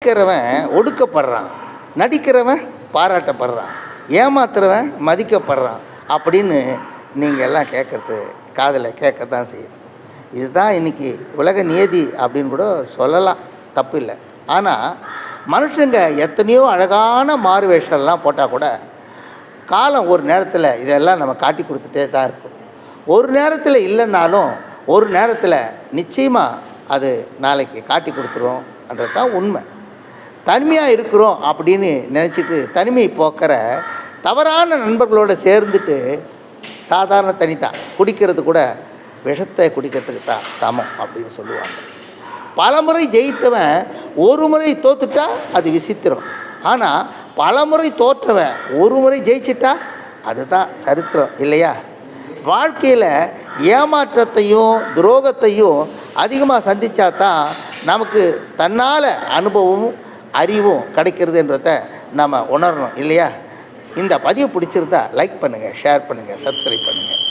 நடிக்கிறவன் ஒடுக்கப்படுறான், நடிக்கிறவன் பாராட்டப்படுறான், ஏமாத்துறவன் மதிக்கப்படுறான் அப்படின்னு நீங்கள் எல்லாம் கேட்குறது காதில் கேட்கத்தான் செய்யும். இதுதான் இன்றைக்கி உலக நியதி அப்படின்னு கூட சொல்லலாம், தப்பு இல்லை. ஆனால் மனுஷங்க எத்தனையோ அழகான மாறு வேஷம்லாம் போட்டால் கூட காலம் ஒரு நேரத்தில் இதெல்லாம் நம்ம காட்டி கொடுத்துட்டே தான் இருக்கும். ஒரு நேரத்தில் இல்லைன்னாலும் ஒரு நேரத்தில் நிச்சயமாக அது நாளைக்கு காட்டி கொடுத்துருவோம்ன்றது தான் உண்மை. தனிமையாக இருக்கிறோம் அப்படின்னு நினச்சிட்டு தனிமையை போக்கிற தவறான நண்பர்களோடு சேர்ந்துட்டு சாதாரண தனித்தான் குடிக்கிறது கூட விஷத்தை குடிக்கிறதுக்கு தான் சமம் அப்படின்னு சொல்லுவாங்க. பல முறை ஜெயித்தவன் ஒரு முறை தோத்துட்டா அது விசித்திரம். ஆனால் பல முறை தோற்றவன் ஒரு முறை ஜெயிச்சிட்டா அதுதான் சரித்திரம் இல்லையா? வாழ்க்கையில் ஏமாற்றத்தையும் துரோகத்தையும் அதிகமாக சந்தித்தா தான் நமக்கு தன்னால் அனுபவமும் அறிவும் கிடைக்கிறதுன்றத நம்ம உணரணும் இல்லையா? இந்த பதிவு பிடிச்சிருந்தா லைக் பண்ணுங்கள், ஷேர் பண்ணுங்கள், சப்ஸ்கிரைப் பண்ணுங்கள்.